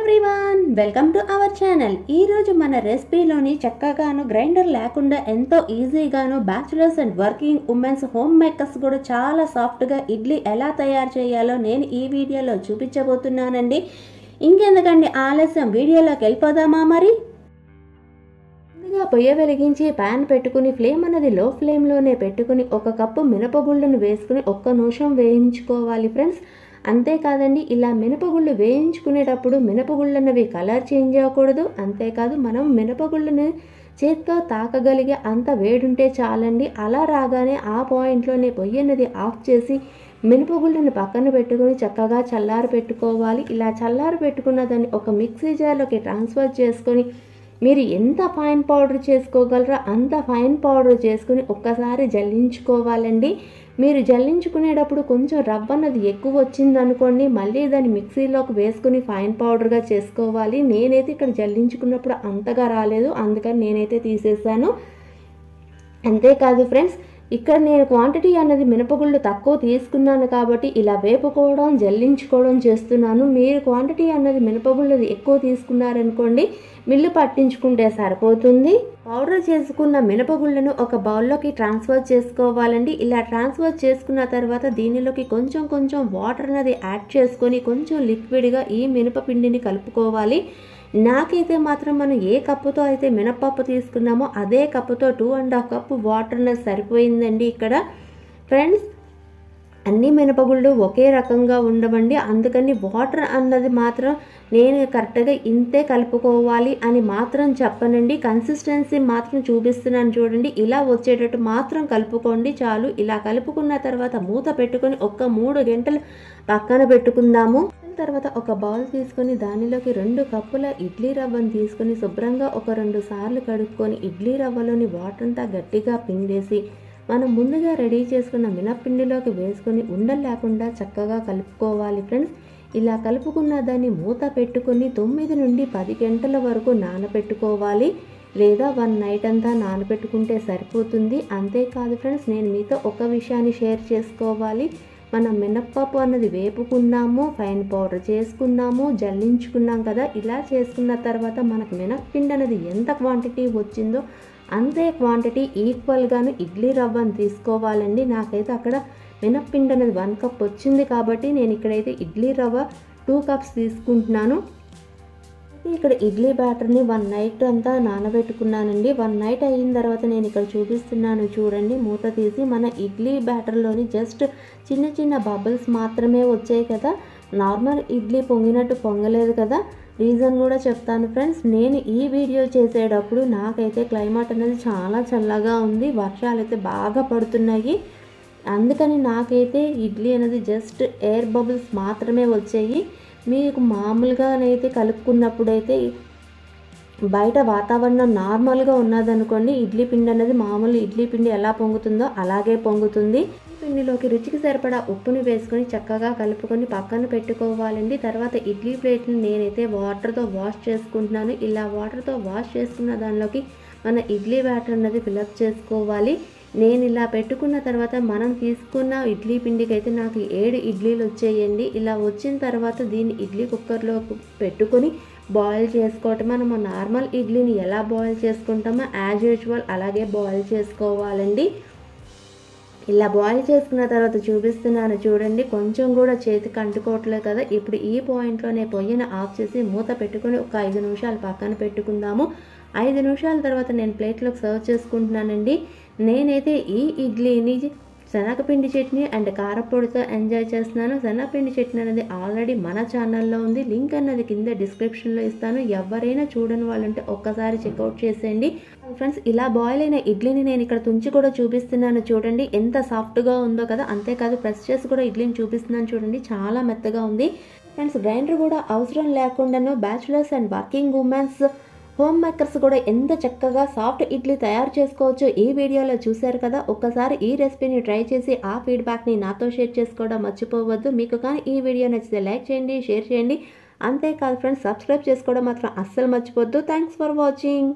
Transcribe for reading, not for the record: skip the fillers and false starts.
Everyone, welcome to our channel. ఈరోజు మన రెసిపీలోని చక్కగాను గ్రైండర్ లేకుండా ఎంతో ఈజీగాను bachelors and working women's home makers కూడా చాలా సాఫ్ట్గా ఇడ్లీ ఎలా తయారు చేయాలో నేను ఈ వీడియోలో చూపించబోతున్నానండి. ఇంకెందుకండి ఆలస్యం, వీడియోలోకి వెళ్ళిపోదామా మరి. ముందుగా పొయ్యి వెలిగించి ప్యాన్ పెట్టుకుని ఫ్లేమ్ అనేది లో ఫ్లేమ్లోనే పెట్టుకుని 1 కప్పు మినపగుళ్ళను వేసుకుని 1 నిమిషం వేయించుకోవాలి ఫ్రెండ్స్. అంతేకాదండి, ఇలా మినపగుళ్ళు వేయించుకునేటప్పుడు మినపగుళ్ళన్నవి కలర్ చేంజ్ అవ్వకూడదు. అంతేకాదు, మనం మినపగుళ్ళని చేత్తో తాకగలిగే అంత వేడుంటే చాలండి. అలా రాగానే ఆ పాయింట్లోనే పొయ్యి అనేది ఆఫ్ చేసి మినపగుళ్ళని పక్కన పెట్టుకుని చక్కగా చల్లారి పెట్టుకోవాలి. ఇలా చల్లారి పెట్టుకున్న దాన్ని ఒక మిక్సీ జార్లోకి ట్రాన్స్ఫర్ చేసుకొని మీరు ఎంత ఫైన్ పౌడర్ చేసుకోగలరో అంత ఫైన్ పౌడర్ చేసుకుని ఒక్కసారి జల్లించుకోవాలండి. మీరు జల్లించుకునేటప్పుడు కొంచెం రవ్వ అన్నది ఎక్కువ వచ్చిందనుకోండి, మళ్ళీ దాన్ని మిక్సీలోకి వేసుకుని ఫైన్ పౌడర్గా చేసుకోవాలి. నేనైతే ఇక్కడ జల్లించుకున్నప్పుడు అంతగా రాలేదు, అందుకని నేనైతే తీసేసాను. అంతేకాదు ఫ్రెండ్స్, ఇక్కడ నేను క్వాంటిటీ అన్నది మినపగుళ్ళు తక్కువ తీసుకున్నాను కాబట్టి ఇలా వేపుకోవడం జల్లించుకోవడం చేస్తున్నాను. మీరు క్వాంటిటీ అన్నది మినపగుళ్ళది ఎక్కువ తీసుకున్నారనుకోండి, మిల్లు పట్టించుకుంటే సరిపోతుంది. పౌడర్ చేసుకున్న మినపగుళ్ళను ఒక బౌల్లోకి ట్రాన్స్ఫర్ చేసుకోవాలండి. ఇలా ట్రాన్స్ఫర్ చేసుకున్న తర్వాత దీనిలోకి కొంచెం కొంచెం వాటర్ అనేది యాడ్ చేసుకొని కొంచెం లిక్విడ్గా ఈ మినపపిండిని కలుపుకోవాలి. నాకైతే మాత్రం మనం ఏ కప్పుతో అయితే మినపప్పు తీసుకున్నామో అదే కప్పుతో 2.5 కప్పు వాటర్ అనేది సరిపోయిందండి. ఇక్కడ ఫ్రెండ్స్, అన్ని మినపగుళ్ళు ఒకే రకంగా ఉండవండి, అందుకని వాటర్ అన్నది మాత్రం నేను కరెక్ట్గా ఇంతే కలుపుకోవాలి అని మాత్రం చెప్పనండి. కన్సిస్టెన్సీ మాత్రం చూపిస్తున్నాను చూడండి. ఇలా వచ్చేటట్టు మాత్రం కలుపుకోండి చాలు. ఇలా కలుపుకున్న తర్వాత మూత పెట్టుకొని 3 గంటలు పక్కన పెట్టుకుందాము. తర్వాత ఒక బౌల్ తీసుకొని దానిలోకి 2 కప్పుల ఇడ్లీ రవ్వను తీసుకొని శుభ్రంగా ఒక 2 సార్లు కడుక్కొని ఇడ్లీ రవ్వలోని వాటర్ అంతా గట్టిగా పిండేసి మనం ముందుగా రెడీ చేసుకున్న మినప్పిండిలోకి వేసుకొని ఉండలు లేకుండా చక్కగా కలుపుకోవాలి ఫ్రెండ్స్. ఇలా కలుపుకున్న దాన్ని మూత పెట్టుకొని 9 నుండి 10 గంటల వరకు నానబెట్టుకోవాలి, లేదా 1 నైట్ అంతా నానబెట్టుకుంటే సరిపోతుంది. అంతేకాదు ఫ్రెండ్స్, నేను మీతో ఒక విషయాన్ని షేర్ చేసుకోవాలి. మనం మినప్పప్పు అన్నది వేపుకున్నాము, ఫైన్ పౌడర్ చేసుకున్నాము, జల్లించుకున్నాం కదా. ఇలా చేసుకున్న తర్వాత మనకు మినప్పిండి అనేది ఎంత క్వాంటిటీ వచ్చిందో అంతే క్వాంటిటీ ఈక్వల్గాను ఇడ్లీ రవ్వను తీసుకోవాలండి. నాకైతే అక్కడ మినప్పిండి అనేది 1 కప్ వచ్చింది కాబట్టి నేను ఇక్కడైతే ఇడ్లీ రవ్వ 2 కప్స్ తీసుకుంటున్నాను. ఇక్కడ ఇడ్లీ బ్యాటర్ని 1 నైట్ అంతా నానబెట్టుకున్నానండి. 1 నైట్ అయిన తర్వాత నేను ఇక్కడ చూపిస్తున్నాను చూడండి. మూత తీసి మన ఇడ్లీ బ్యాటర్లోని జస్ట్ చిన్న చిన్న బబుల్స్ మాత్రమే వచ్చాయి కదా, నార్మల్ ఇడ్లీ పొంగినట్టు పొంగలేదు కదా. రీజన్ కూడా చెప్తాను ఫ్రెండ్స్. నేను ఈ వీడియో చేసేటప్పుడు నాకైతే క్లైమేట్ అనేది చాలా చల్లగా ఉంది, వర్షాలు అయితే బాగా పడుతున్నాయి. అందుకని నాకైతే ఇడ్లీ అనేది జస్ట్ ఎయిర్ బబుల్స్ మాత్రమే వచ్చాయి. మీకు మామూలుగానైతే కలుపుకున్నప్పుడు అయితే బయట వాతావరణం నార్మల్గా ఉన్నదనుకోండి, ఇడ్లీ పిండి అనేది మామూలు ఇడ్లీ పిండి ఎలా పొంగుతుందో అలాగే పొంగుతుంది. పిండిలోకి రుచికి సరిపడా ఉప్పుని వేసుకొని చక్కగా కలుపుకొని పక్కన పెట్టుకోవాలండి. తర్వాత ఇడ్లీ ప్లేట్ని నేనైతే వాటర్తో వాష్ చేసుకుంటున్నాను. ఇలా వాటర్తో వాష్ చేసుకున్న దానిలోకి మన ఇడ్లీ బ్యాటర్ అనేది ఫిలప్ చేసుకోవాలి. నేను ఇలా పెట్టుకున్న తర్వాత మనం తీసుకున్న ఇడ్లీ పిండికి అయితే నాకు 7 ఇడ్లీలు వచ్చేయండి. ఇలా వచ్చిన తర్వాత దీన్ని ఇడ్లీ కుక్కర్లో పెట్టుకొని బాయిల్ చేసుకోవటం. మనము నార్మల్ ఇడ్లీని ఎలా బాయిల్ చేసుకుంటామో యాజ్ యూజువల్ అలాగే బాయిల్ చేసుకోవాలండి. ఇలా బాయిల్ చేసుకున్న తర్వాత చూపిస్తున్నాను చూడండి, కొంచెం కూడా చేతికి అంటుకోవట్లేదు కదా. ఇప్పుడు ఈ పాయింట్లోనే పొయ్యిని ఆఫ్ చేసి మూత పెట్టుకొని ఒక 5 నిమిషాలు పక్కన పెట్టుకుందాము. 5 నిమిషాల తర్వాత నేను ప్లేట్లోకి సర్వ్ చేసుకుంటున్నానండి. నేనైతే ఈ ఇడ్లీని శనగపిండి చట్నీ అండ్ కారపొడితో ఎంజాయ్ చేస్తున్నాను. శనగపిండి చట్నీ అనేది ఆల్రెడీ మన ఛానల్లో ఉంది, లింక్ అన్నది కింద డిస్క్రిప్షన్లో ఇస్తాను. ఎవరైనా చూడని వాళ్ళంటే ఒక్కసారి చెక్అవుట్ చేసేయండి ఫ్రెండ్స్. ఇలా బాయిల్ అయిన ఇడ్లీని నేను ఇక్కడ తుంచి కూడా చూపిస్తున్నాను చూడండి, ఎంత సాఫ్ట్గా ఉందో కదా. అంతేకాదు ప్రెస్ చేసి కూడా ఇడ్లీని చూపిస్తున్నాను చూడండి, చాలా మెత్తగా ఉంది ఫ్రెండ్స్. గ్రైండర్ కూడా అవసరం లేకుండాను bachelors and working women's home makers కూడా ఎంత చక్కగా సాఫ్ట్ ఇడ్లీ తయారు చేసుకోవచ్చు ఈ వీడియోలో చూశారు కదా. ఒక్కసారి ఈ రెసిపీని ట్రై చేసి ఆ ఫీడ్బ్యాక్ని నాతో షేర్ చేసుకోవడం మర్చిపోవద్దు. మీకు కానీ ఈ వీడియో నచ్చితే లైక్ చేయండి, షేర్ చేయండి. అంతేకాదు ఫ్రెండ్స్, సబ్స్క్రైబ్ చేసుకోవడం మాత్రం అస్సలు మర్చిపోవద్దు. Thanks for watching.